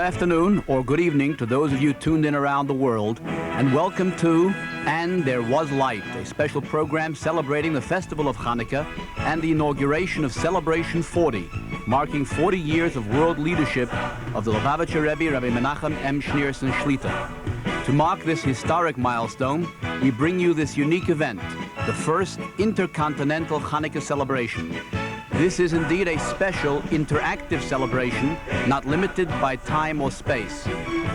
afternoon or good evening to those of you tuned in around the world, and welcome to And There Was Light, a special program celebrating the festival of Hanukkah and the inauguration of Celebration 40, marking 40 years of world leadership of the Lubavitcher Rebbe, Rabbi Menachem M. Schneerson Shlita. To mark this historic milestone, we bring you this unique event, the first intercontinental Hanukkah celebration. This is indeed a special, interactive celebration, not limited by time or space.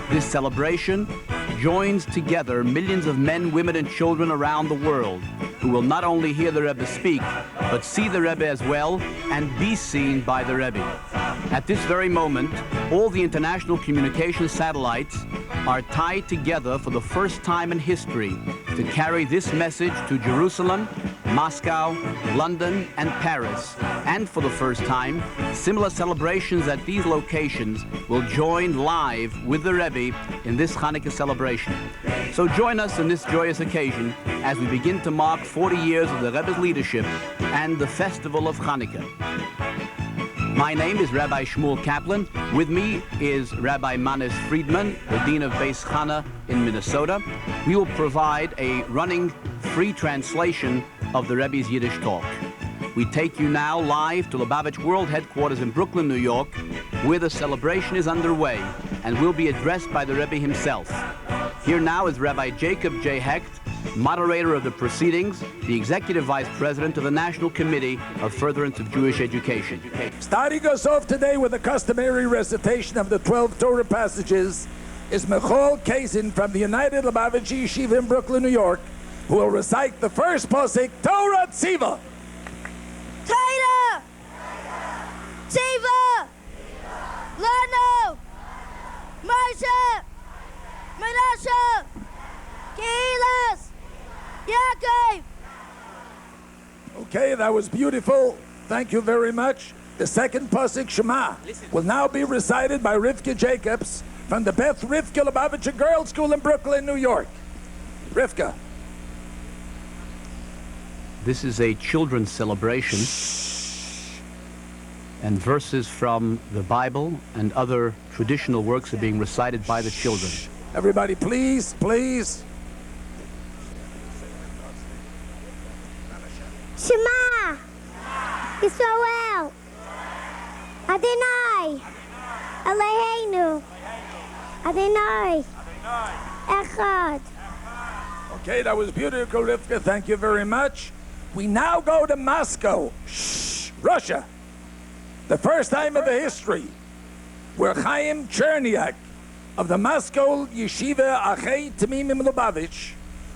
This celebration joins together millions of men, women, and children around the world who will not only hear the Rebbe speak, but see the Rebbe as well and be seen by the Rebbe. At this very moment, all the international communication satellites are tied together for the first time in history to carry this message to Jerusalem, Moscow, London, and Paris. And for the first time, similar celebrations at these locations will join live with the Rebbe in this Hanukkah celebration. So join us in this joyous occasion as we begin to mark 40 years of the Rebbe's leadership and the festival of Hanukkah. My name is Rabbi Shmuel Kaplan. With me is Rabbi Manis Friedman, the Dean of Beis Chana in Minnesota. We will provide a running free translation of the Rebbe's Yiddish talk. We take you now live to Lubavitch World Headquarters in Brooklyn, New York, where the celebration is underway and will be addressed by the Rebbe himself. Here now is Rabbi Jacob J. Hecht, moderator of the proceedings, the Executive Vice President of the National Committee of Furtherance of Jewish Education. Starting us off today with the customary recitation of the 12 Torah passages is Michal Kazin from the United Lubavitch Yeshiva in Brooklyn, New York, who will recite the first posik, Torah Tziva. Torah Tziva Lanu Moshe Menashe Keilas Yaakov. Okay, that was beautiful. Thank you very much. The second posik, Shema, will now be recited by Rivka Jacobs from the Beth Rivka Lubavitcher Girls School in Brooklyn, New York. Rivka. This is a children's celebration, and verses from the Bible and other traditional works are being recited by the children. Everybody, please, please. Shema Yisrael Adonai Eloheinu Adonai Echad. Okay, that was beautiful, Rivka. Thank you very much. We now go to Moscow, Russia. The first time in the history where Chaim Cherniak of the Moscow Yeshiva Achei Tamimim Lubavitch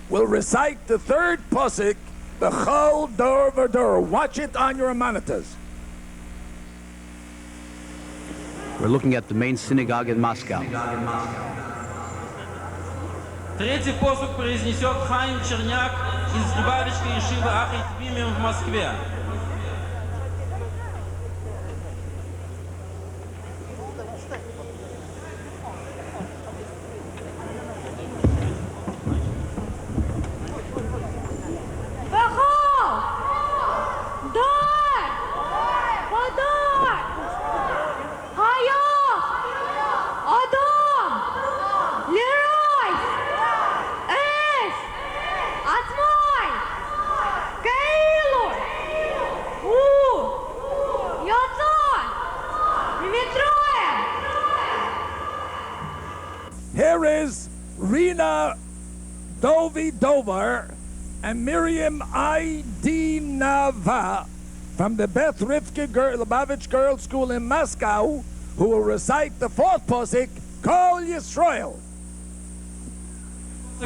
will recite the third posik, the Chol Dor V'Dor. Watch it on your monitors. We're looking at the main synagogue in Moscow. Третий посук произнесет Хаим Черняк из Лубавичской Ешивы Ахей Тмимим в Москве. Here is Rina Dovar and Miriam Aidinava from the Beth Rivka Lubavitch Girls School in Moscow, who will recite the fourth posik, Kol Yisrael.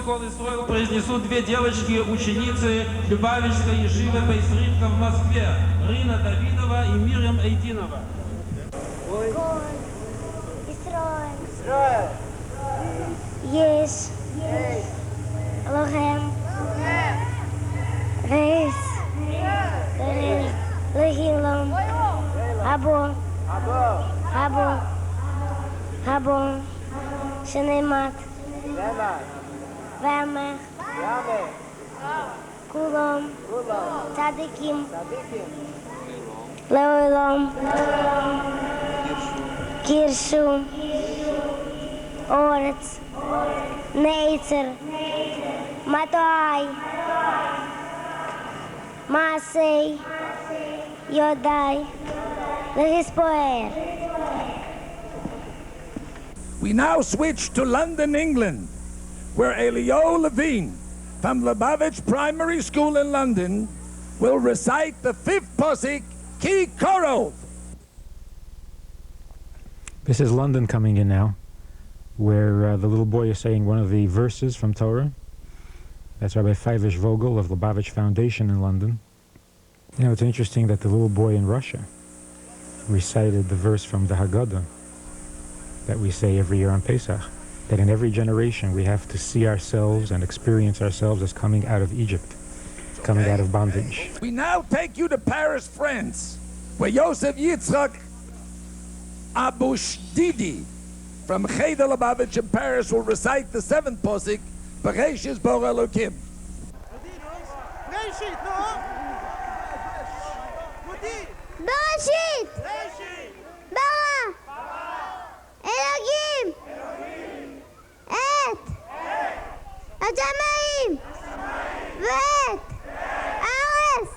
Кол Исроил произнесут две девочки-ученицы Любавичской Ешивы Бейс Ривка в Москве, Рина Давидова и Мирьям Эйдинова. Kol Yisrael Yes Elohem Reis Lehilom Habo Shenemat V'amech Kulom Tzadikim Leolam Kirshu Orts, nature, Matoai, Masei, Yodai, Lehispoer. We now switch to London, England, where Elio Levine from Lubavitch Primary School in London will recite the 5th posik, Ki Korov. This is London coming in now, where the little boy is saying one of the verses from Torah. That's Rabbi Feivish Vogel of Lubavitch Foundation in London. You know, it's interesting that the little boy in Russia recited the verse from the Haggadah that we say every year on Pesach, that in every generation we have to see ourselves and experience ourselves as coming out of Egypt, coming out of bondage. We now take you to Paris, France, where Yosef Yitzchak Abushdidi from Cheder Lubavitch in Paris will recite the 7th posik, Bereshis Bo Elokim. Bereshit! Bara! Elohim! Et! Hashamayim! V'et! Haaretz!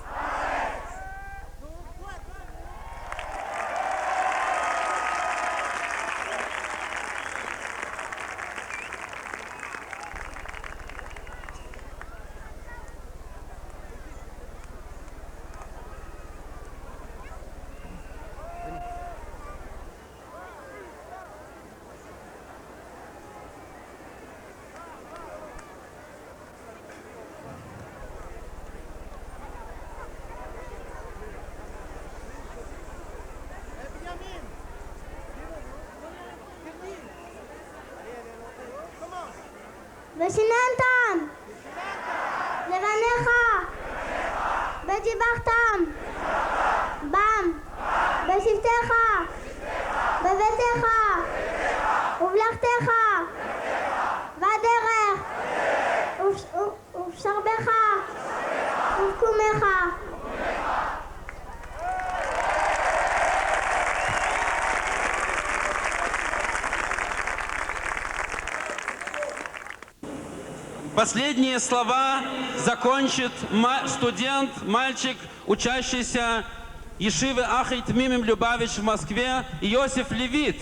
ושיננתם לבניך ודיברתם בם בשבתך בביתך ובלכתך בדרך ובשרבך ובקומך. Последние слова закончит студент, мальчик, учащийся Ешивы Ахай Тмимим Любавич в Москве, Иосиф Левит.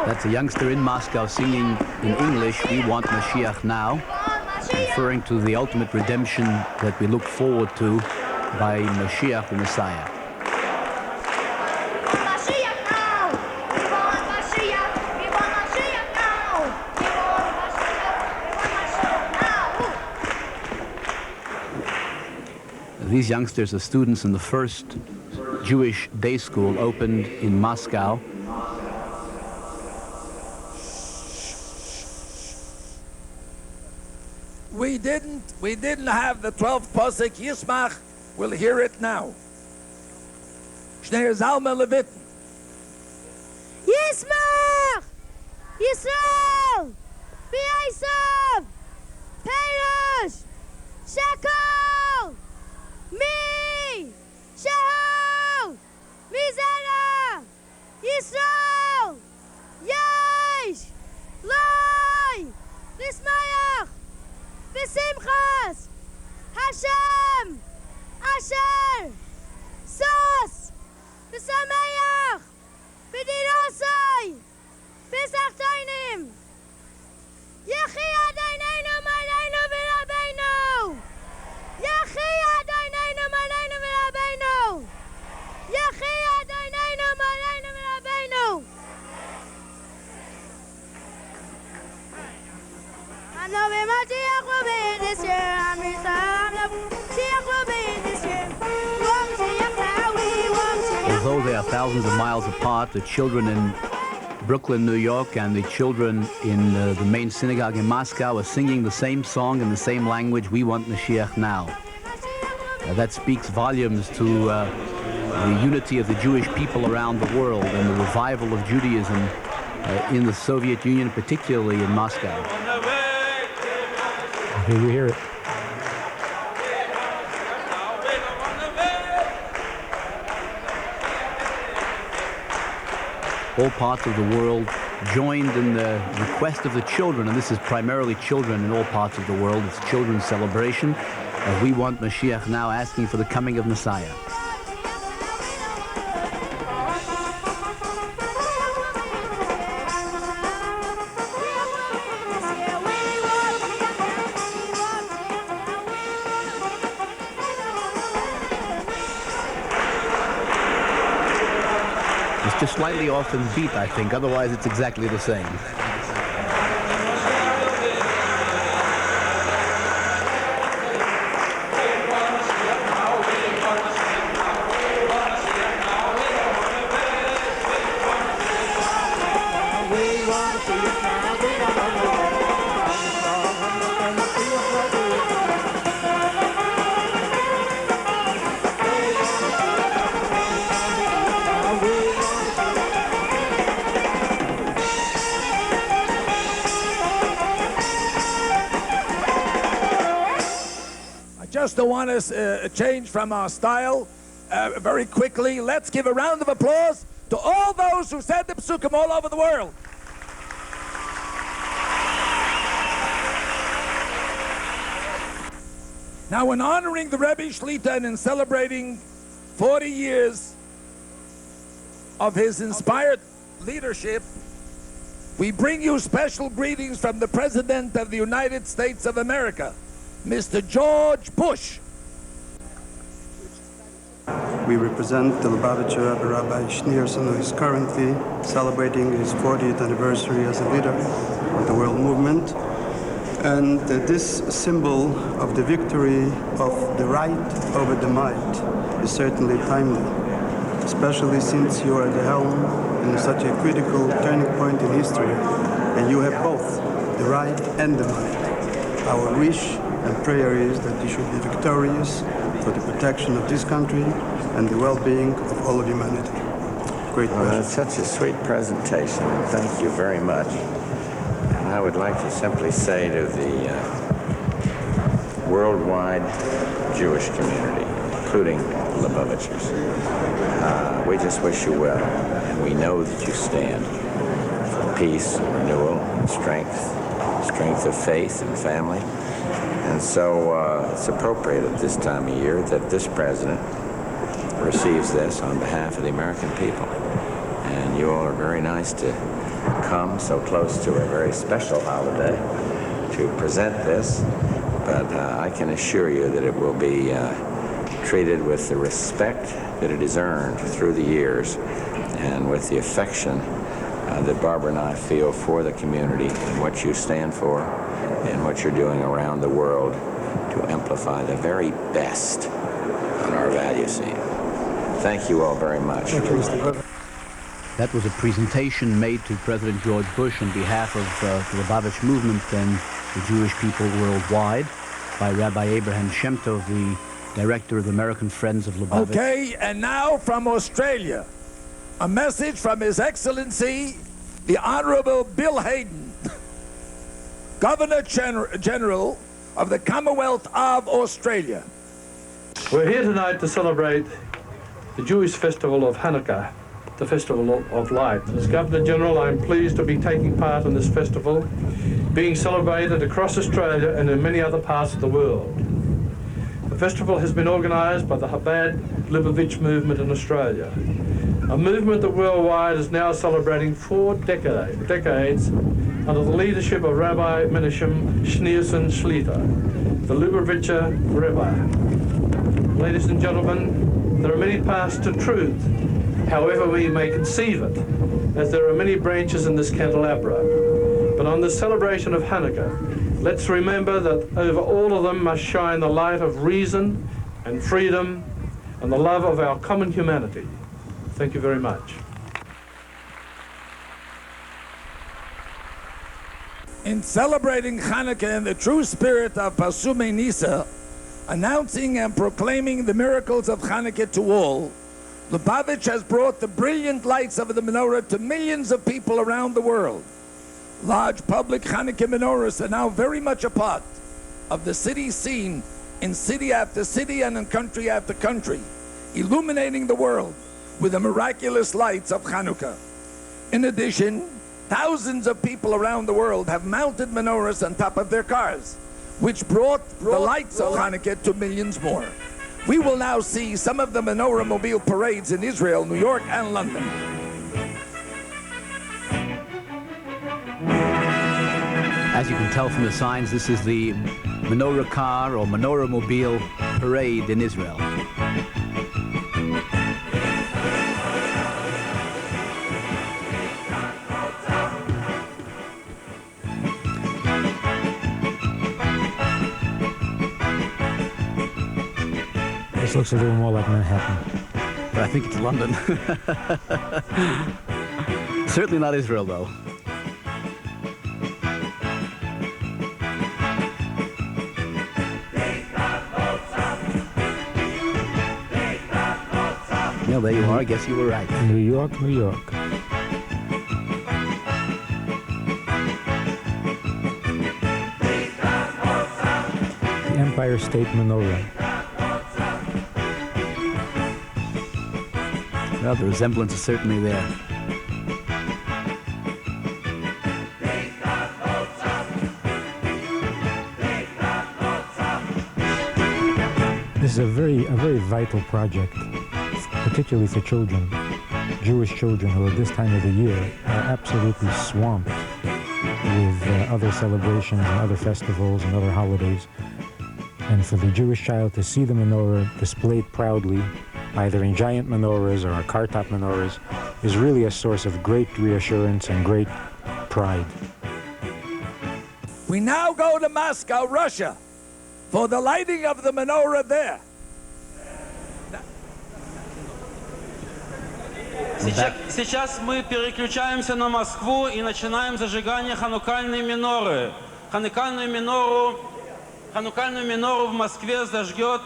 That's a youngster in Moscow singing in English, "We want Mashiach now," referring to the ultimate redemption that we look forward to by Mashiach, the Messiah. These youngsters are students in the first Jewish day school opened in Moscow. We didn't have the 12th posik. Yismach will hear it now. Shnei Zalma Levit. Yismach! Yisrael! B'Yisrael! Perush! Shakol! Mi! Shahol! Mizana! Yisrael! Yesh! Loi! Nismayach! B'Simchas! Hashem! Asher! Sos! B'Samayach! B'Dirosai! B'Sach Tainim! Yechi Adonenu Malenu V'Rabbeinu! Yechi Adonenu Malenu Although they are thousands of miles apart, the children in Brooklyn, New York, and the children in the main synagogue in Moscow are singing the same song in the same language, "We want Mashiach now." That speaks volumes to the unity of the Jewish people around the world and the revival of Judaism in the Soviet Union, particularly in Moscow. Here you hear it. All parts of the world joined in the request of the children, and this is primarily children in all parts of the world. It's children's celebration. We want Mashiach now, asking for the coming of Messiah. It's just slightly off in beat, I think. Otherwise, it's exactly the same. Just to want us change from our style very quickly, let's give a round of applause to all those who said the psukim all over the world. Now, in honoring the Rebbe Shlita and in celebrating 40 years of his inspired leadership, we bring you special greetings from the President of the United States of America, Mr. George Bush. We represent the Lubavitcher Rebbe Rabbi Schneerson, who is currently celebrating his 40th anniversary as a leader of the world movement. And this symbol of the victory of the right over the might is certainly timely, especially since you are at the helm in such a critical turning point in history, and you have both the right and the might. Our wish and prayer is that you should be victorious for the protection of this country and the well-being of all of humanity. Great pleasure. That's such a sweet presentation, and thank you very much. And I would like to simply say to the worldwide Jewish community, including Lubavitchers, we just wish you well, and we know that you stand for peace, renewal, strength of faith and family. And so it's appropriate at this time of year that this president receives this on behalf of the American people. And you all are very nice to come so close to a very special holiday to present this. But I can assure you that it will be treated with the respect that it has earned through the years and with the affection that Barbara and I feel for the community and what you stand for and what you're doing around the world to amplify the very best on our value scene. Thank you all very much. Thank you, Mr. President. That was a presentation made to President George Bush on behalf of the Lubavitch movement and the Jewish people worldwide by Rabbi Abraham Shem Tov, the director of the American Friends of Lubavitch. Okay, and now from Australia, a message from His Excellency, the Honorable Bill Hayden, Governor General of the Commonwealth of Australia. We're here tonight to celebrate the Jewish festival of Hanukkah, the Festival of Light. As Governor General, I'm pleased to be taking part in this festival, being celebrated across Australia and in many other parts of the world. The festival has been organised by the Chabad Lubavitch movement in Australia, a movement that worldwide is now celebrating 4 decades under the leadership of Rabbi Menachem Schneerson Shlita, the Lubavitcher Rebbe. Ladies and gentlemen, there are many paths to truth, however we may conceive it, as there are many branches in this candelabra. But on the celebration of Hanukkah, Let's remember that over all of them must shine the light of reason and freedom and the love of our common humanity. Thank you very much. In celebrating Chanukah in the true spirit of Pasumei Nisa, announcing and proclaiming the miracles of Chanukah to all, Lubavitch has brought the brilliant lights of the menorah to millions of people around the world. Large public Chanukah menorahs are now very much a part of the city scene in city after city and in country after country, illuminating the world with the miraculous lights of Chanukah. In addition, thousands of people around the world have mounted menorahs on top of their cars, which brought the lights of Chanukah to millions more. We will now see some of the menorah mobile parades in Israel, New York, and London. As you can tell from the signs, this is the menorah car or menorah mobile parade in Israel. This looks a little more like Manhattan. But I think it's London. Certainly not Israel, though. Yeah, there you are. I guess you were right. New York, New York. The Empire State Menorah. Well, the resemblance is certainly there. This is a very vital project, particularly for children, Jewish children who at this time of the year are absolutely swamped with other celebrations and other festivals and other holidays. And for the Jewish child to see the menorah displayed proudly, either in giant menorahs or car-top menorahs, is really a source of great reassurance and great pride. We now go to Moscow, Russia, for the lighting of the menorah there. Сейчас мы переключаемся на Москву и начинаем зажигание ханукальной миноры. Ханукальную минору в Москве зажгет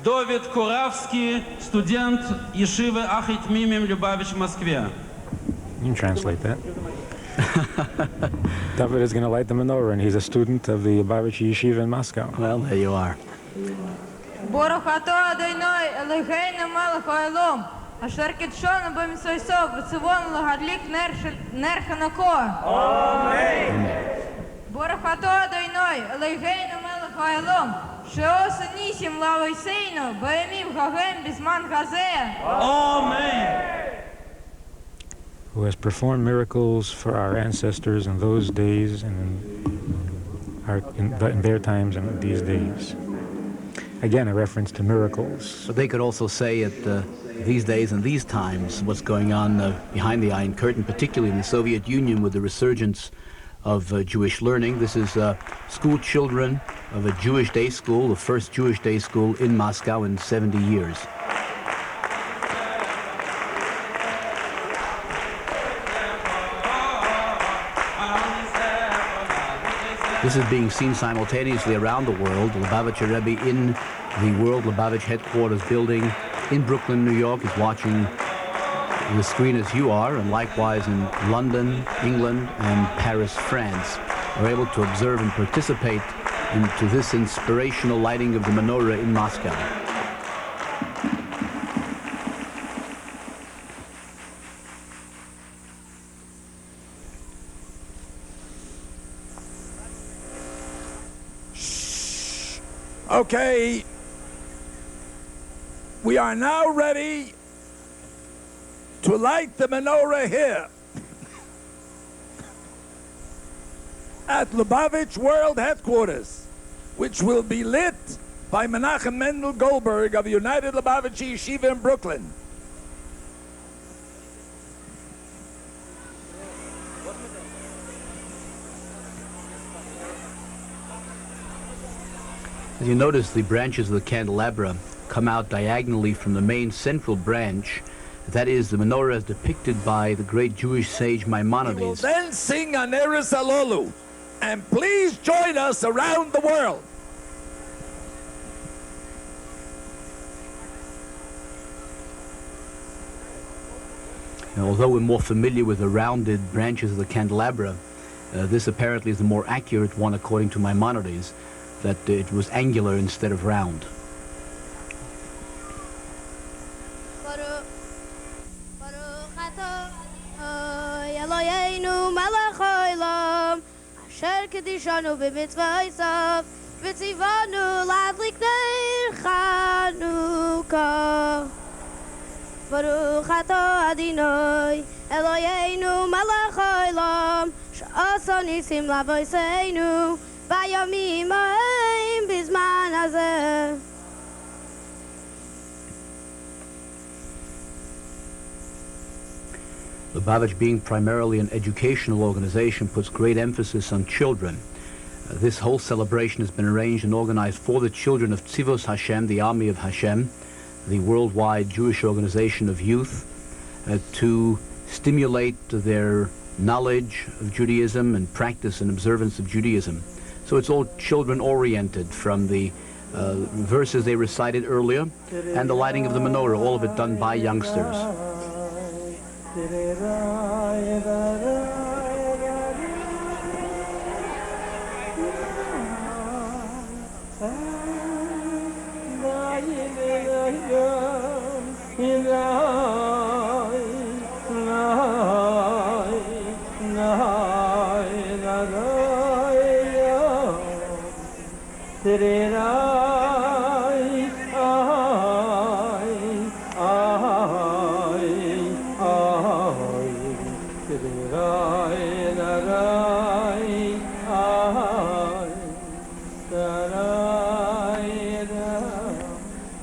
Довид Куравский, студент Ешивы Ахит Мимим Любавич в Москве. You can translate that. David is going to light the menorah, and he's a student of the Lubavitch Yeshiva in Moscow. Well, there you are. Baruch atah Adonai Eloheinu melech haolam, asher kidshonu b'mitzvotav v'tzivonu lahadlik ner Chanukah. Amen. Baruch atah Adonai Eloheinu melech haolam, she'osa nisim la'avoseinu b'yamim hahem b'zman hazeh. Amen. Who has performed miracles for our ancestors in those days and in their times and these days. Again, a reference to miracles. But they could also say at these days and these times what's going on behind the Iron Curtain, particularly in the Soviet Union with the resurgence of Jewish learning. This is school children of a Jewish day school, the first Jewish day school in Moscow in 70 years. This is being seen simultaneously around the world. The Lubavitcher Rebbe in the World Lubavitch headquarters building in Brooklyn, New York, is watching the screen as you are, and likewise in London, England, and Paris, France. We're able to observe and participate into this inspirational lighting of the menorah in Moscow. Okay, we are now ready to light the menorah here at Lubavitch World Headquarters, which will be lit by Menachem Mendel Goldberg of the United Lubavitch Yeshiva in Brooklyn. As you notice, the branches of the candelabra come out diagonally from the main central branch. That is the menorah as depicted by the great Jewish sage We will Maimonides. then sing Haneres Halolu, and please join us around the world. Now, although we're more familiar with the rounded branches of the candelabra, this apparently is the more accurate one according to Maimonides, that it was angular instead of round. אשר קדישנו במצוותיו וציוונו להדליק נר חנוכה. ברוך אתה אדוני אלוהינו מלך העולם שעשה ניסים לאבותינו בימים ההם בזמן הזה. Lubavitch, being primarily an educational organization, puts great emphasis on children. This whole celebration has been arranged and organized for the children of Tzivos Hashem, the Army of Hashem, the worldwide Jewish organization of youth, to stimulate their knowledge of Judaism and practice and observance of Judaism. So it's all children-oriented, from the verses they recited earlier and the lighting of the menorah, all of it done by youngsters.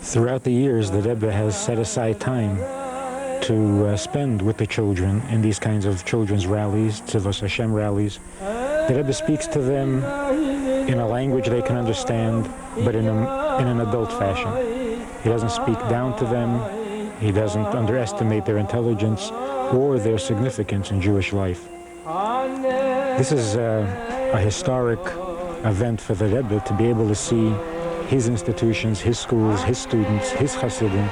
Throughout the years, the Rebbe has set aside time to spend with the children in these kinds of children's rallies, Tzivos Hashem rallies. The Rebbe speaks to them in a language they can understand, but in an adult fashion. He doesn't speak down to them. He doesn't underestimate their intelligence or their significance in Jewish life. This is a historic event for the Rebbe to be able to see his institutions, his schools, his students, his Hasidim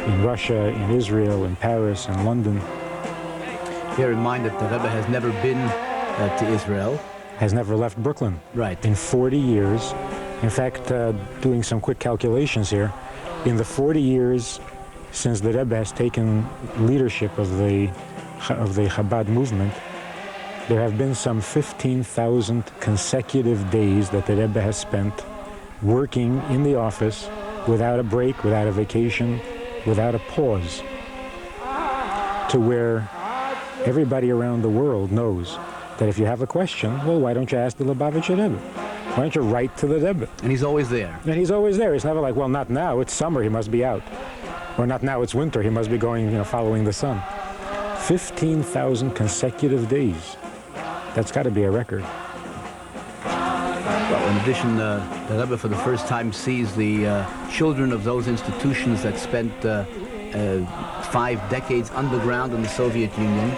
in Russia, in Israel, in Paris, in London. Bear in mind that the Rebbe has never been to Israel. Has never left Brooklyn. Right. In 40 years. In fact, doing some quick calculations here, in the 40 years since the Rebbe has taken leadership of the Chabad movement, there have been some 15,000 consecutive days that the Rebbe has spent working in the office without a break, without a vacation, without a pause, to where everybody around the world knows that if you have a question, well, why don't you ask the Lubavitcher Rebbe? Why don't you write to the Rebbe? And he's always there. And he's always there. It's never like, well, not now, it's summer, he must be out. Or not now, it's winter, he must be going, following the sun. 15,000 consecutive days. That's got to be a record. Well, in addition, the Rebbe for the first time sees the children of those institutions that spent 5 decades underground in the Soviet Union,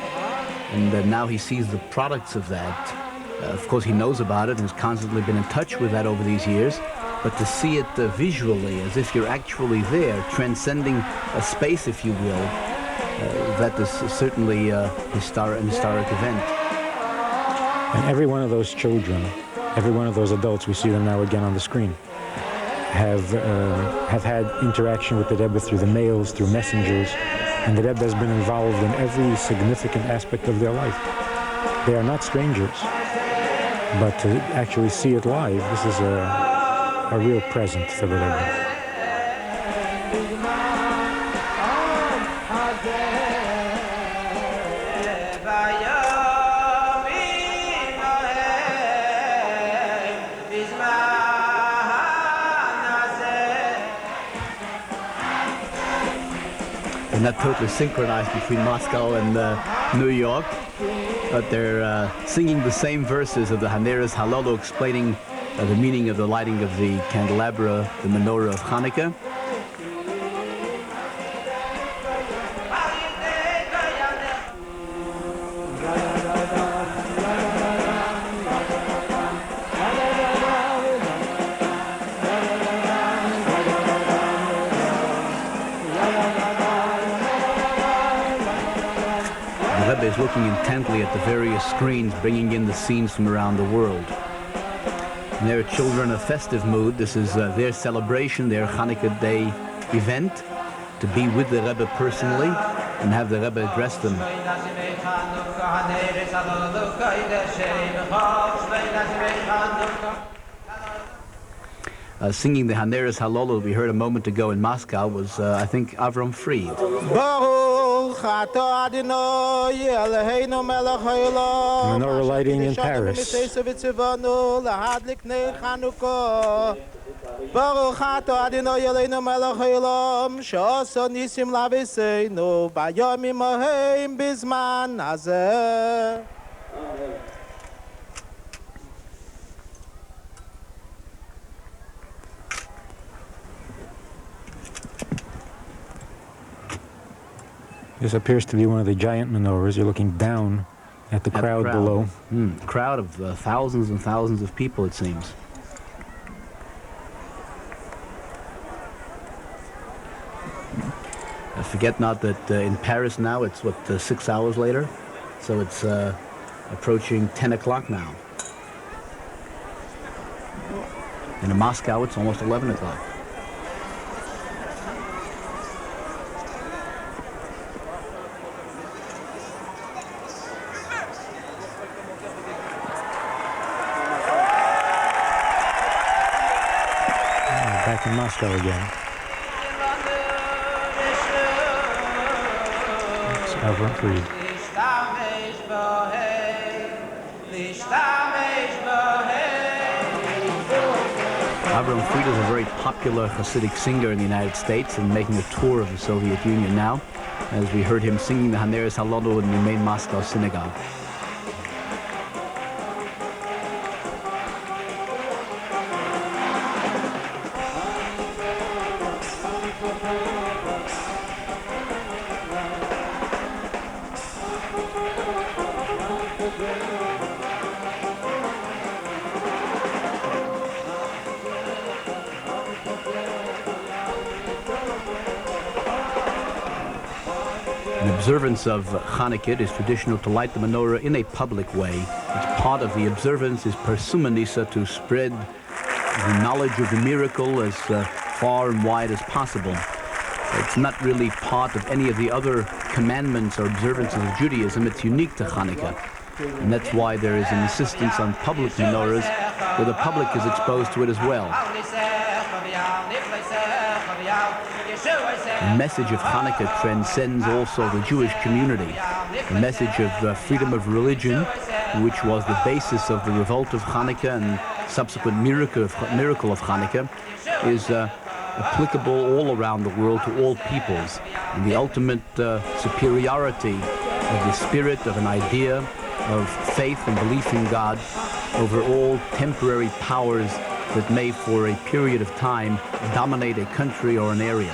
and now he sees the products of that. Of course, he knows about it and has constantly been in touch with that over these years, but to see it visually, as if you're actually there, transcending a space, if you will, that is certainly an historic event. And every one of those children, every one of those adults, we see them now again on the screen, have had interaction with the Rebbe through the mails, through messengers, and the Rebbe has been involved in every significant aspect of their life. They are not strangers, but to actually see it live, this is a real present for the Rebbe. They're not totally synchronized between Moscow and New York, but they're singing the same verses of the Haneres Halolu, explaining the meaning of the lighting of the candelabra, the menorah of Hanukkah. The Rebbe is looking intently at the various screens, bringing in the scenes from around the world. And there are children in a festive mood. This is their celebration, their Hanukkah Day event, to be with the Rebbe personally and have the Rebbe address them. Singing the Haneres Halolo we heard a moment ago in Moscow was, I think, Avram Fried. Menorah lighting in Paris. Baruch atah Adonai Eloheinu melech haolam she'asa nisim laviseinu bayomim hahem bizman hazeh. This appears to be one of the giant menorahs. You're looking down at the crowd below. Crowd of thousands and thousands of people, it seems. Forget not that in Paris now it's 6 hours later, so it's approaching 10 o'clock now. And in Moscow it's almost 11 o'clock. Back in Moscow again. Avram Fried. Avram Fried is a very popular Hasidic singer in the United States and making a tour of the Soviet Union now, as we heard him singing the Haneres Halolo in the main Moscow synagogue. The observance of Hanukkah, it is traditional to light the menorah in a public way. It's part of the observance, is persumanisa, to spread the knowledge of the miracle as far and wide as possible. It's not really part of any of the other commandments or observances of Judaism. It's unique to Hanukkah. And that's why there is an insistence on public menorahs where the public is exposed to it as well. The message of Hanukkah transcends also the Jewish community. The message of freedom of religion, which was the basis of the revolt of Hanukkah and subsequent miracle of Hanukkah, is applicable all around the world to all peoples. And the ultimate superiority of the spirit, of an idea, of faith and belief in God over all temporary powers that may for a period of time dominate a country or an area.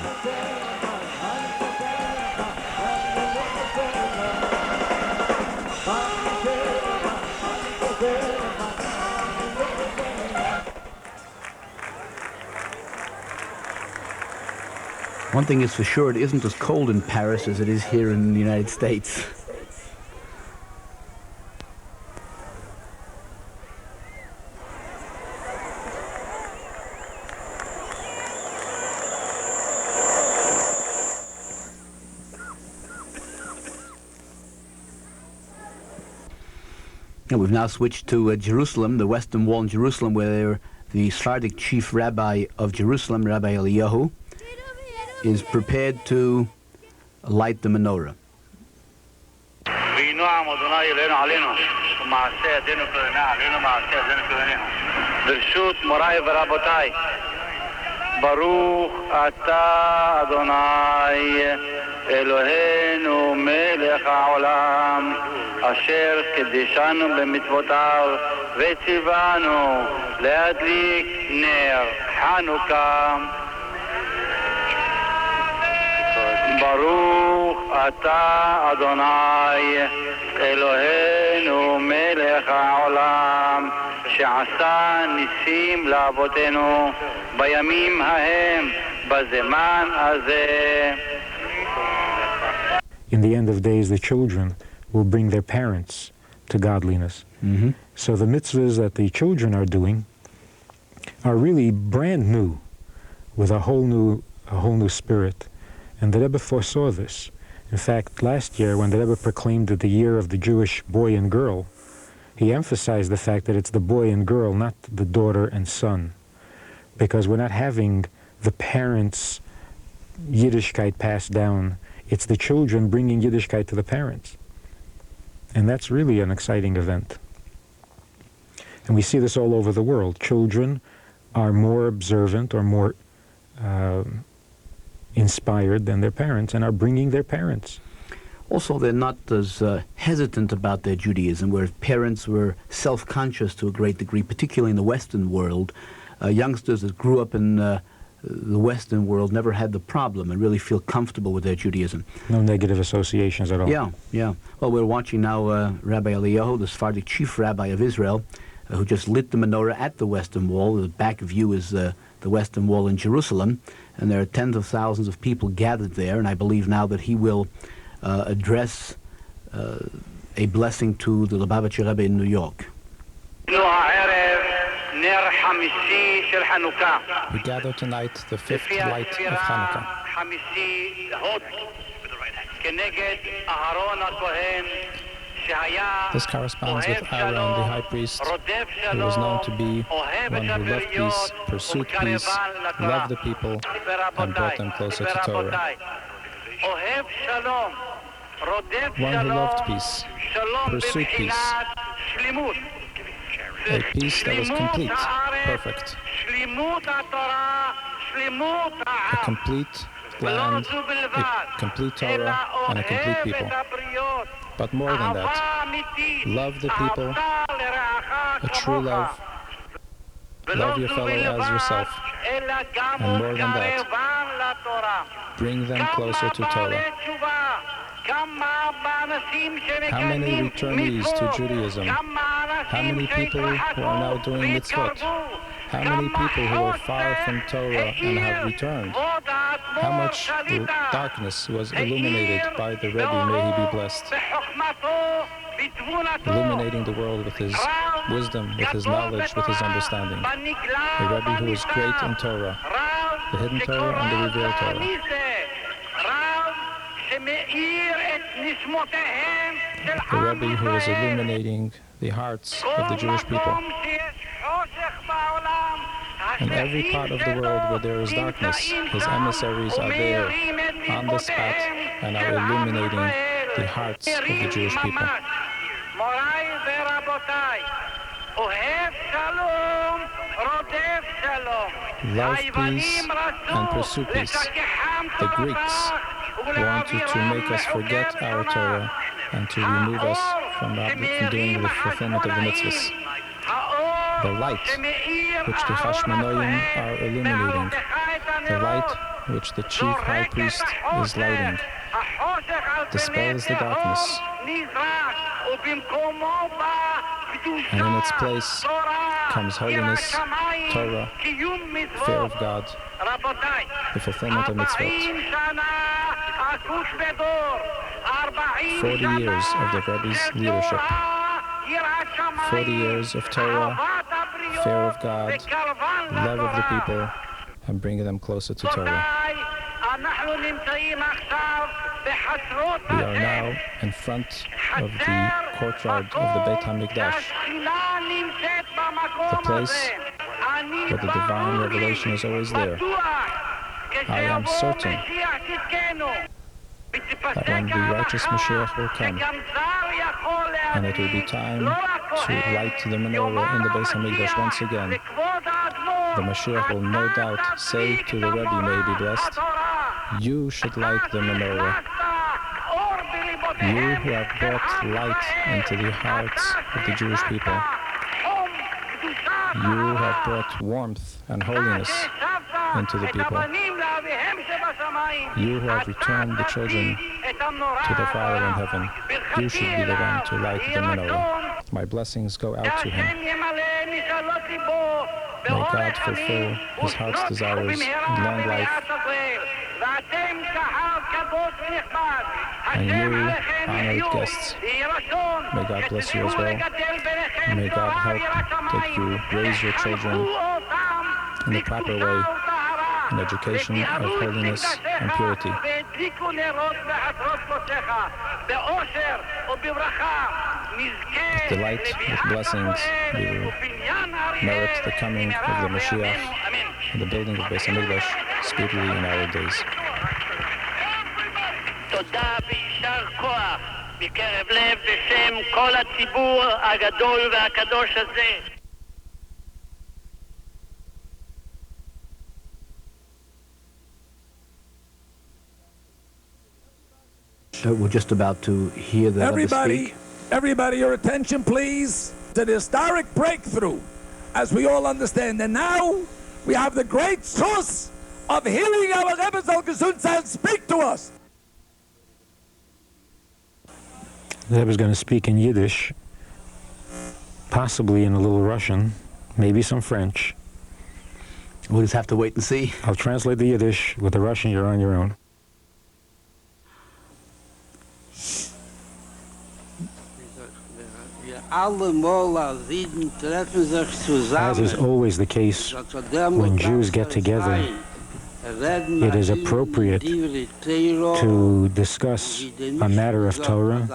One thing is for sure, it isn't as cold in Paris as it is here in the United States. And we've now switched to Jerusalem, the Western Wall in Jerusalem, where the Sephardic chief rabbi of Jerusalem, Rabbi Eliyahu, is prepared to light the menorah. Baruch atah Adonai Eloheinu melech haolam אשר קדישנו במצוותיו וציוונו להדליק נר חנוכה. ברוך אתה אדוני אלוהינו מלך העולם שעשה ניסים לאבותינו בימים ההם בזמן הזה. In the end of days, the children will bring their parents to godliness. Mm-hmm. So the mitzvahs that the children are doing are really brand new, with a whole new spirit. And the Rebbe foresaw this. In fact, last year, when the Rebbe proclaimed the year of the Jewish boy and girl, he emphasized the fact that it's the boy and girl, not the daughter and son, because we're not having the parents' Yiddishkeit passed down. It's the children bringing Yiddishkeit to the parents. And that's really an exciting event. And we see this all over the world. Children are more observant or more inspired than their parents and are bringing their parents. Also, they're not as hesitant about their Judaism, where parents were self-conscious to a great degree, particularly in the Western world. Youngsters that grew up in the Western world never had the problem and really feel comfortable with their Judaism. No negative associations at all. Yeah. Well, we're watching now Rabbi Eliyahu, the Sephardic chief rabbi of Israel, who just lit the menorah at the Western Wall. The back view is the Western Wall in Jerusalem, and there are tens of thousands of people gathered there, and I believe now that he will address a blessing to the Lubavitcher Rebbe in New York. We gather tonight the fifth light of Hanukkah. This corresponds with Aaron, the high priest, who was known to be one who loved peace, pursued peace, loved the people, and brought them closer to Torah. One who loved peace, pursued peace, a peace that was complete, perfect, a complete land, a complete Torah, and a complete people. But more than that, love the people, a true love, love your fellow as yourself, and more than that, bring them closer to Torah. How many returnees to Judaism? How many people who are now doing mitzvot? How many people who are far from Torah and have returned? How much darkness was illuminated by the Rebbe, may he be blessed, illuminating the world with his wisdom, with his knowledge, with his understanding. The Rebbe who is great in Torah, the hidden Torah and the revealed Torah. The Rebbe who is illuminating the hearts of the Jewish people. In every part of the world where there is darkness, his emissaries are there on the spot and are illuminating the hearts of the Jewish people. Love peace and pursue peace. The Greeks wanted to make us forget our Torah and to remove us from doing the fulfillment of the mitzvahs. The light which the Hashmonaim are illuminating, the light which the chief high priest is lighting, dispels the darkness, and in its place comes holiness, Torah, fear of God, the fulfillment of mitzvot. 40 years of the Rebbe's leadership, 40 years of Torah, fear of God, love of the people, and bringing them closer to Torah. We are now in front of the courtyard of the Beit HaMikdash, the place where the divine revelation is always there. I am certain that when the righteous Mashiach will come, and it will be time to light the menorah in the Beit HaMikdash once again, the Mashiach will no doubt say to the Rebbe, may he be blessed, you should light the menorah You who have brought light into the hearts of the Jewish people. You have brought warmth and holiness into the people. You who have returned the children to the Father in heaven, you should be the one to light the menorah. My blessings go out to him. May God fulfill his heart's desires in long life. And you, honored guests, may God bless you as well. And may God help that you raise your children in the proper way, in education of holiness and purity. With delight, with blessings, we will merit the coming of the Mashiach and the building of Beis HaMikdash speedily in our days. תודה ויישר כוח מקרב לב בשם כל הציבור הגדול והקדוש הזה. We're just about to hear the Everybody, your attention, please, to the historic breakthrough, as we all understand. And now we have the great source of hearing our Rebbe Zal Gesundheit speak to us. The Rebbe is going to speak in Yiddish, possibly in a little Russian, maybe some French. We'll just have to wait and see. I'll translate the Yiddish. With the Russian, you're on your own. As is always the case when Jews get together, it is appropriate to discuss a matter of Torah,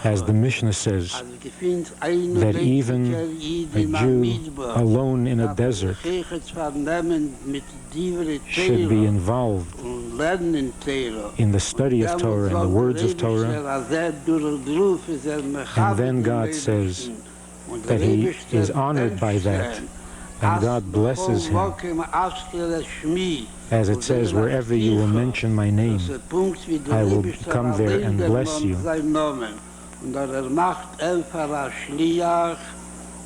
as the Mishnah says, that even a Jew alone in a desert should be involved in the study of Torah and the words of Torah. And then God says that He is honored by that, and God blesses him. As it says, wherever you will mention my name, I will come there and bless you.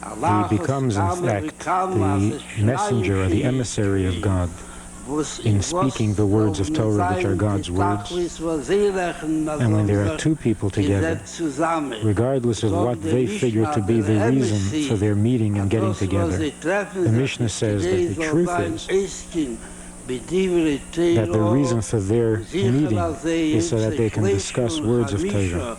He becomes, in fact, the messenger or the emissary of God in speaking the words of Torah, which are God's words. And when there are two people together, regardless of what they figure to be the reason for their meeting and getting together, the Mishnah says that the truth is that the reason for their meeting is so that they can discuss words of Torah.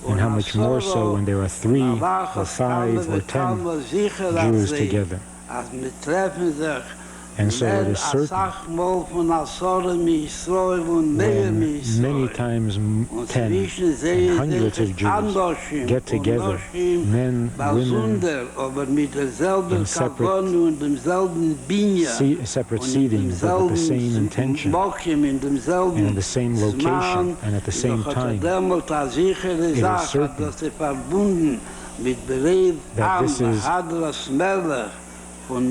And how much more so when there are 3 or 5 or 10 Jews together. And so it is certain when many times 10 and hundreds of Jews get together, men, women, in separate seatings, but with the same intention, and in the same location, and at the same time, it is certain that this is a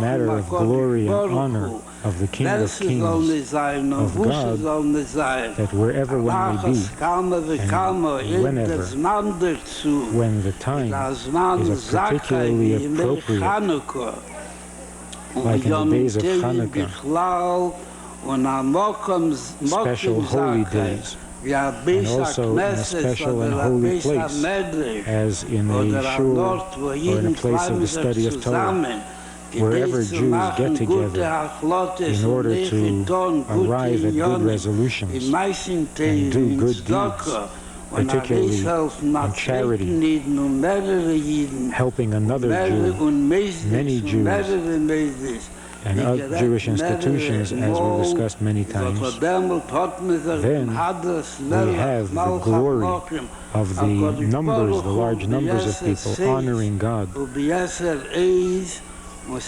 matter of glory and honor of the King of Kings, of God, that wherever one may be, and whenever, when the time is particularly appropriate, like in the days of Chanukah, special holy days, and also in a special and holy place, as in a shul or in a place of the study of Torah, wherever Jews get together in order to arrive at good resolutions and do good deeds, particularly in charity, helping another Jew, many Jews, and other Jewish institutions, as we discussed many times, then we have the glory of the numbers, the large numbers of people honoring God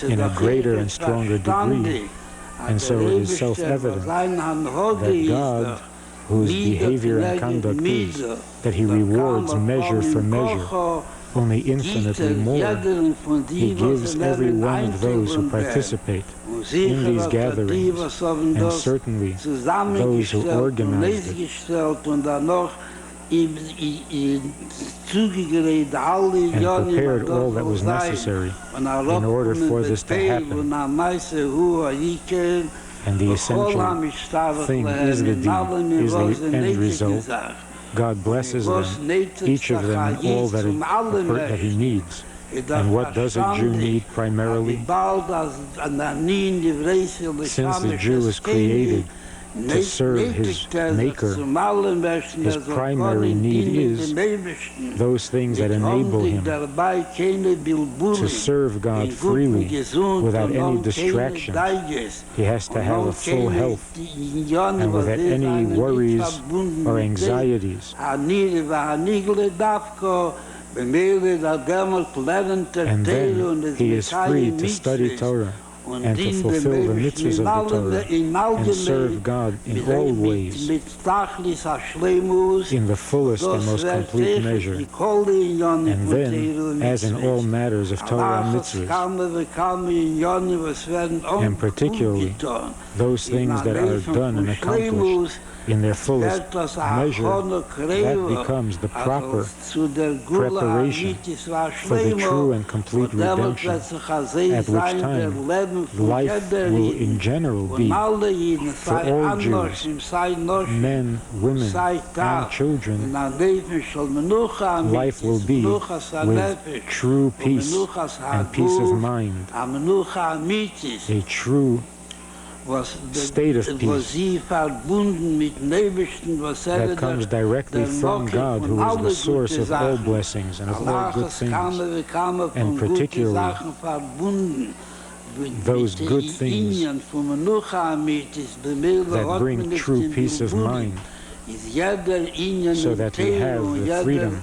in a greater and stronger degree. And so it is self-evident that God, whose behavior and conduct is that He rewards measure for measure, only infinitely more. He gives every one of those who participate in these gatherings, and certainly those who organize it, and prepared all that was necessary in order for this to happen. And the essential thing is the deed, is the end result. God blesses them, each of them, all that he needs. And what does a Jew need primarily? Since the Jew is created to serve his Maker, his primary need is those things that enable him to serve God freely without any distractions. He has to have a full health and without any worries or anxieties. And then he is free to study Torah and to fulfill the mitzvahs of the Torah and serve God in all ways in the fullest and most complete measure. And then, as in all matters of Torah and mitzvahs, and particularly those things that are done and accomplished in their fullest measure, that becomes the proper preparation for the true and complete redemption, at which time life will in general be for all Jews, men, women, and children. Life will be with true peace and peace of mind, a true state of peace that comes directly from God, who is the source of all blessings and of all good things, and particularly those good things that bring true peace of mind, so that we have the freedom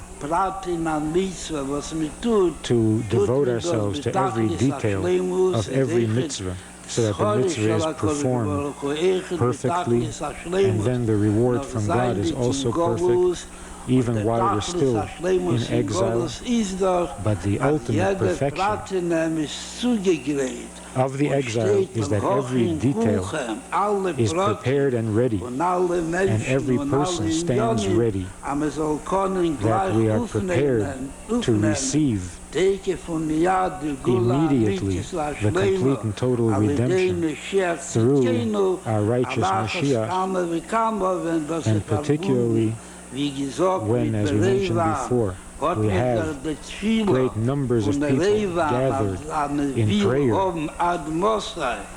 to devote ourselves to every detail of every mitzvah, so that the mitzvah is performed perfectly, and then the reward from God is also perfect, even while we're still in exile. But the ultimate perfection of the exile is that every detail is prepared and ready, and every person stands ready, that we are prepared to receive immediately the complete and total redemption through our righteous Mashiach, and particularly when, as we mentioned before, we have great numbers of people gathered in prayer,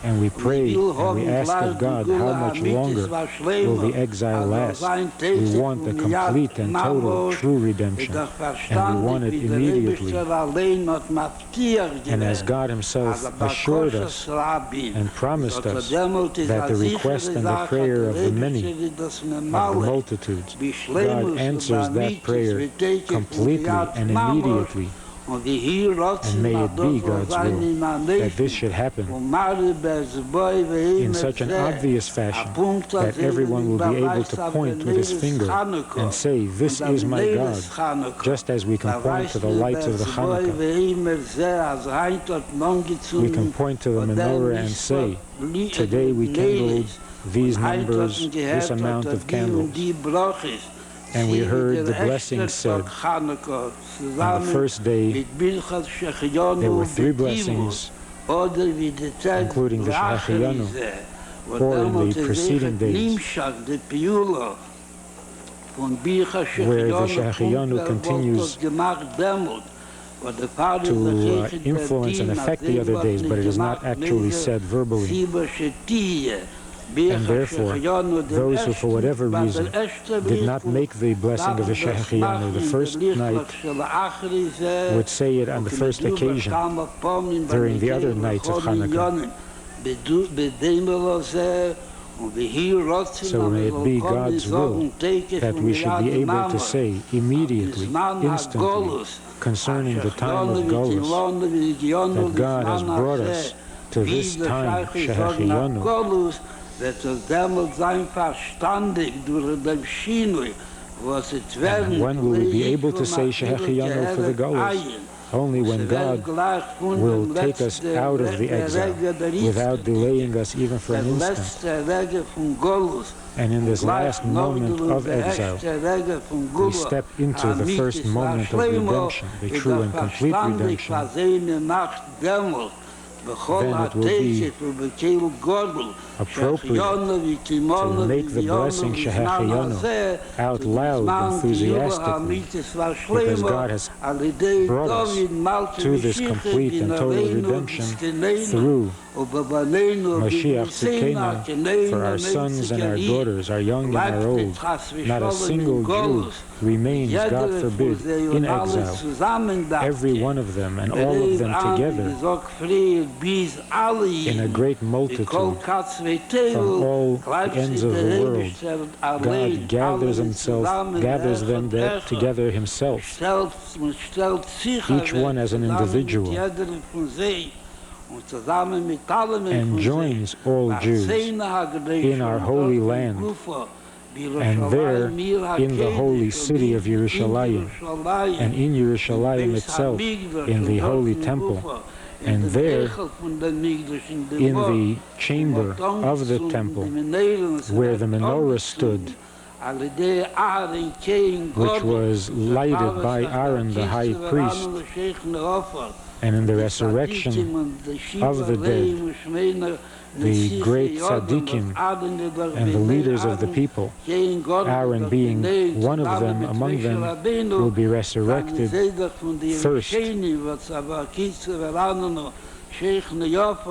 and we pray and we ask of God, how much longer will the exile last? We want the complete and total true redemption, and we want it immediately. And as God Himself assured us and promised us that the request and the prayer of the many, of the multitudes, God answers that prayer completely and immediately. And may it be God's will that this should happen in such an obvious fashion that everyone will be able to point with his finger and say, "This is my God," just as we can point to the lights of the Chanukah. We can point to the menorah and say, "Today we kindled these numbers, this amount of candles." And we heard the blessings said. On the first day, there were 3 blessings, including the Shehecheyanu, or in the preceding days, where the Shehecheyanu continues to influence and affect the other days, but it is not actually said verbally. And therefore, those who, for whatever reason, did not make the blessing of the Shehecheyanu the first night would say it on the first occasion during the other nights of Hanukkah. So may it be God's will that we should be able to say immediately, instantly, concerning the time of Golus, that God has brought us to this time, Shehecheyanu, And when will we be able to say Shehechiyanu for the Galus? Only when God will take us out of the exile without delaying us even for an instant. And in this last moment of exile, we step into the first moment of redemption, the true and complete redemption. Then it will be appropriate to make the blessing Shehechiyanu out loud, enthusiastically, because God has brought us to this complete and total redemption through Mashiach Tzidkenu, for our sons and our daughters, our young and our old. Not a single Jew remains, God forbid, in exile. Every one of them and all of them together in a great multitude from all the ends of the world. God gathers them there together himself, each one as an individual, and joins all Jews in our holy land, and there in the holy city of Yerushalayim, and in Yerushalayim itself, in the holy temple, and there in the chamber of the temple where the menorah stood, which was lighted by Aaron the high priest, and in the resurrection of the dead, the great tzaddikim and the leaders of the people, Aaron being one of them, among them, will be resurrected first,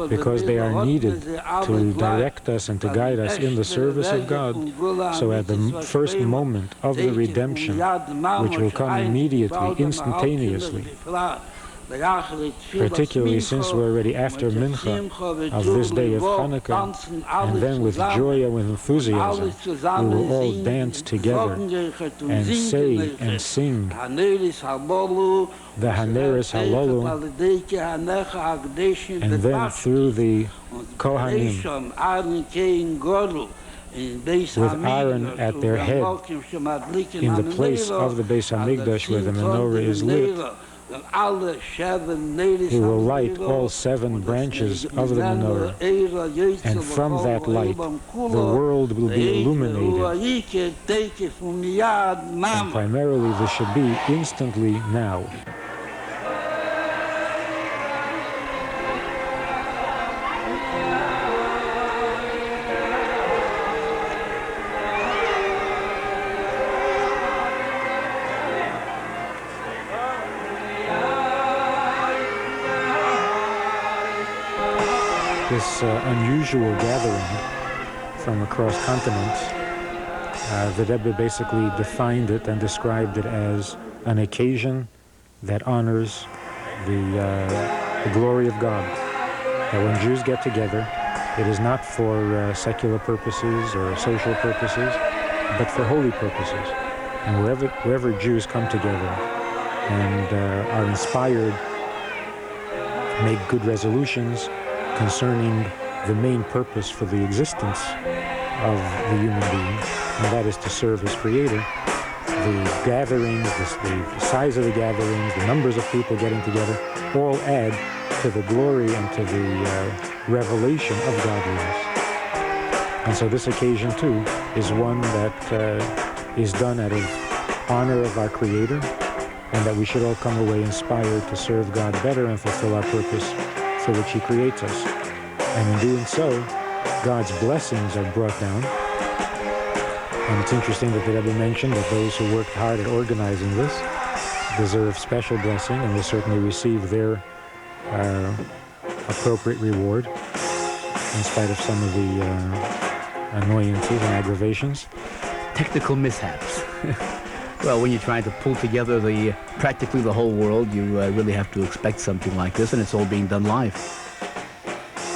because they are needed to direct us and to guide us in the service of God. So at the first moment of the redemption, which will come immediately, instantaneously, particularly since we're already after Mincha of this day of Chanukah, and then with joy and with enthusiasm, we will all dance together and say and sing the Haneres Halalu, and then through the Kohanim, with Aaron at their head, in the place of the Beis HaMikdash where the menorah is lit, he will light all 7 branches of the menorah, and from that light the world will be illuminated. And primarily this should be instantly now. This unusual gathering from across continents, the Rebbe basically defined it and described it as an occasion that honors the glory of God. That when Jews get together, it is not for secular purposes or social purposes, but for holy purposes. And wherever Jews come together and are inspired, make good resolutions concerning the main purpose for the existence of the human being, and that is to serve his Creator. The gatherings, the size of the gatherings, the numbers of people getting together, all add to the glory and to the revelation of godliness. And so this occasion, too, is one that is done out of honor of our Creator, and that we should all come away inspired to serve God better and fulfill our purpose for which He creates us. And in doing so, God's blessings are brought down. And it's interesting that the Rebbe mentioned that those who worked hard at organizing this deserve special blessing, and will certainly receive their appropriate reward in spite of some of the annoyances and aggravations. Technical mishaps. Well, when you're trying to pull together practically the whole world, you really have to expect something like this, and it's all being done live.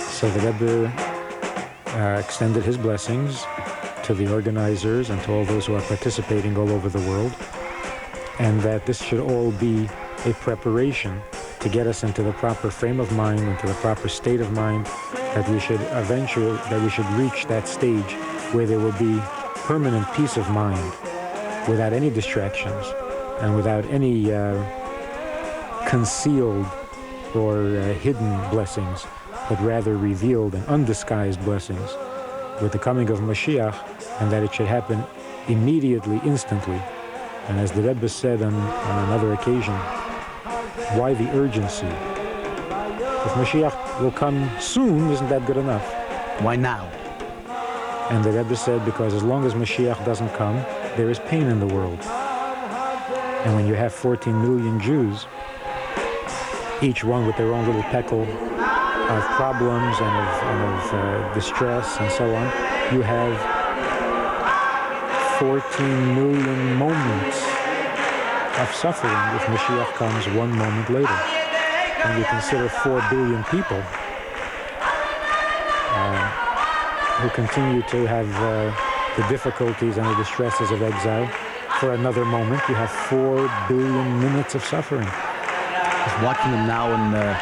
So the Rebbe extended his blessings to the organizers and to all those who are participating all over the world, and that this should all be a preparation to get us into the proper frame of mind, into the proper state of mind, that we should reach that stage where there will be permanent peace of mind, without any distractions and without any concealed or hidden blessings, but rather revealed and undisguised blessings with the coming of Mashiach, and that it should happen immediately, instantly. And as the Rebbe said on another occasion, why the urgency? If Mashiach will come soon, isn't that good enough? Why now? And the Rebbe said, because as long as Mashiach doesn't come, there is pain in the world. And when you have 14 million Jews, each one with their own little peckle of problems and of distress and so on, you have 14 million moments of suffering if Mashiach comes one moment later. When you consider 4 billion people who continue to have the difficulties and the distresses of exile, for another moment you have 4 billion minutes of suffering. Just watching them now in the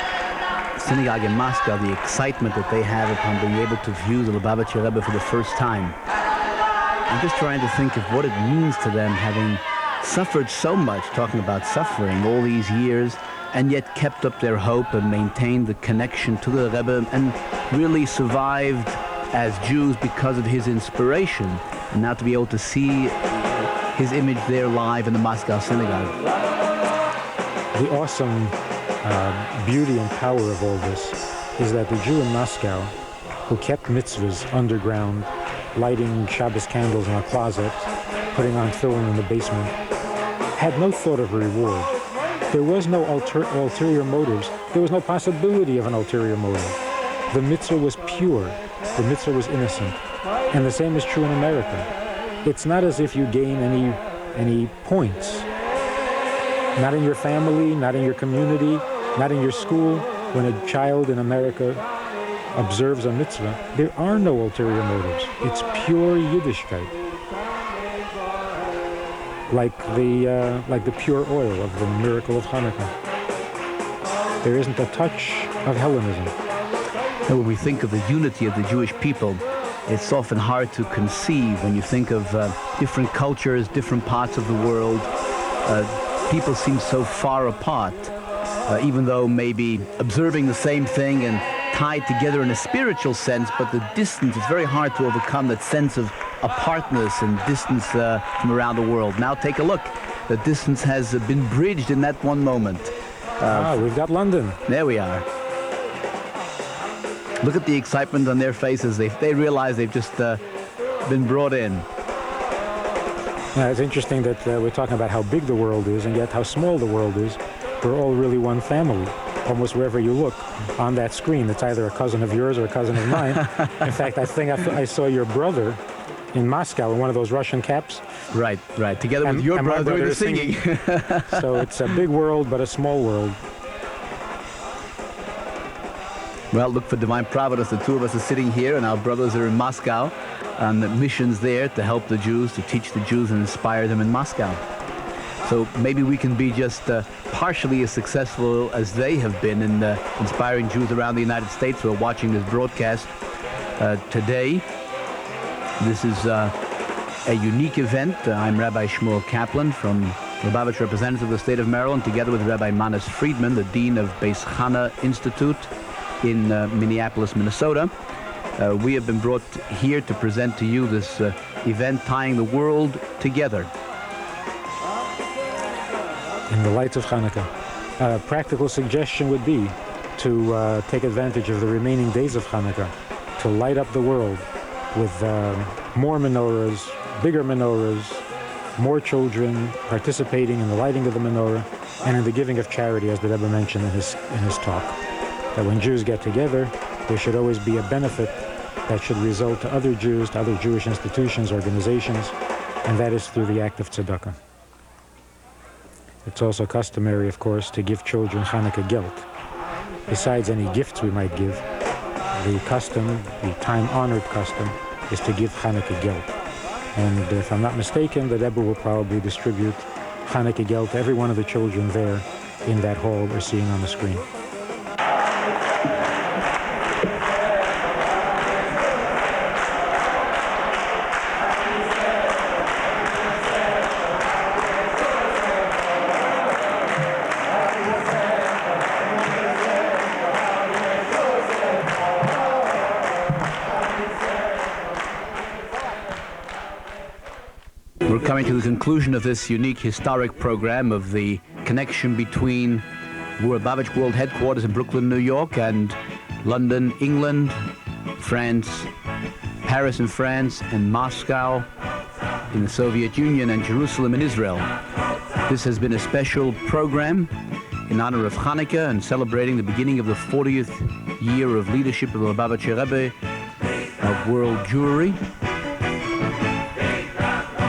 synagogue in Moscow, the excitement that they have upon being able to view the Lubavitcher Rebbe for the first time. I'm just trying to think of what it means to them, having suffered so much, talking about suffering all these years, and yet kept up their hope and maintained the connection to the Rebbe and really survived as Jews because of his inspiration, and now to be able to see his image there live in the Moscow synagogue. The awesome beauty and power of all this is that the Jew in Moscow, who kept mitzvahs underground, lighting Shabbos candles in a closet, putting on tefillin in the basement, had no thought of a reward. There was no ulterior motives. There was no possibility of an ulterior motive. The mitzvah was pure. The mitzvah was innocent. And the same is true in America. It's not as if you gain any points. Not in your family, not in your community, not in your school. When a child in America observes a mitzvah, there are no ulterior motives. It's pure Yiddishkeit. Like the pure oil of the miracle of Hanukkah. There isn't a touch of Hellenism. And when we think of the unity of the Jewish people, it's often hard to conceive when you think of different cultures, different parts of the world. People seem so far apart, even though maybe observing the same thing and tied together in a spiritual sense, but the distance, it's very hard to overcome that sense of apartness and distance from around the world. Now take a look. The distance has been bridged in that one moment. We've got London. There we are. Look at the excitement on their faces. They realize they've just been brought in. It's interesting that we're talking about how big the world is and yet how small the world is. We're all really one family. Almost wherever you look on that screen, it's either a cousin of yours or a cousin of mine. In fact, I think I saw your brother in Moscow in one of those Russian caps. Right. Together with your brother doing the singing. So it's a big world, but a small world. Well, look for divine providence. The two of us are sitting here, and our brothers are in Moscow on missions there to help the Jews, to teach the Jews and inspire them in Moscow. So maybe we can be just partially as successful as they have been in inspiring Jews around the United States who are watching this broadcast today. This is a unique event. I'm Rabbi Shmuel Kaplan from Lubavitch Representative of the State of Maryland, together with Rabbi Manis Friedman, the Dean of Beis Chana Institute in Minneapolis, Minnesota. We have been brought here to present to you this event tying the world together. In the lights of Hanukkah. A practical suggestion would be to take advantage of the remaining days of Hanukkah to light up the world with more menorahs, bigger menorahs, more children participating in the lighting of the menorah and in the giving of charity, as the Rebbe mentioned in his talk. That when Jews get together, there should always be a benefit that should result to other Jews, to other Jewish institutions, organizations, and that is through the act of tzedakah. It's also customary, of course, to give children Hanukkah gelt. Besides any gifts we might give, the custom, the time-honored custom, is to give Hanukkah gelt. And if I'm not mistaken, the Rebbe will probably distribute Hanukkah gelt to every one of the children there in that hall we're seeing on the screen. coming to the conclusion of this unique historic program of the connection between Lubavitch World Headquarters in Brooklyn, New York, and London, England, France, Paris in France, and Moscow in the Soviet Union, and Jerusalem in Israel. This has been a special program in honor of Hanukkah and celebrating the beginning of the 40th year of leadership of the Lubavitcher Rebbe of World Jewry.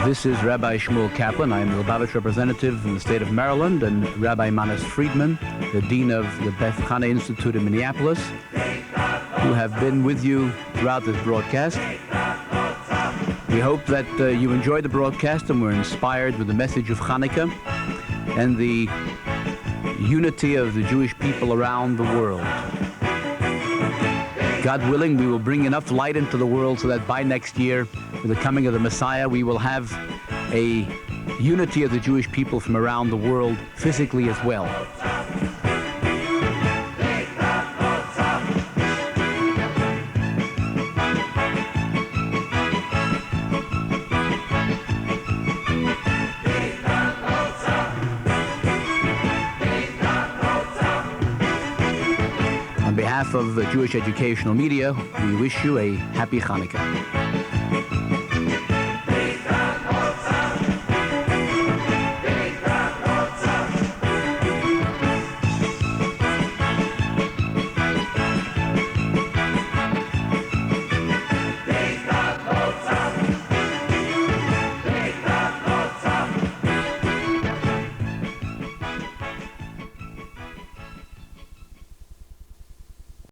This is Rabbi Shmuel Kaplan. I am the Lubavitch representative in the state of Maryland, and Rabbi Manas Friedman, the dean of the Beth Chana Institute in Minneapolis, who have been with you throughout this broadcast. We hope that you enjoyed the broadcast and were inspired with the message of Hanukkah and the unity of the Jewish people around the world. God willing, we will bring enough light into the world so that by next year, with the coming of the Messiah, we will have a unity of the Jewish people from around the world physically as well. On behalf of the Jewish Educational Media, we wish you a happy Hanukkah.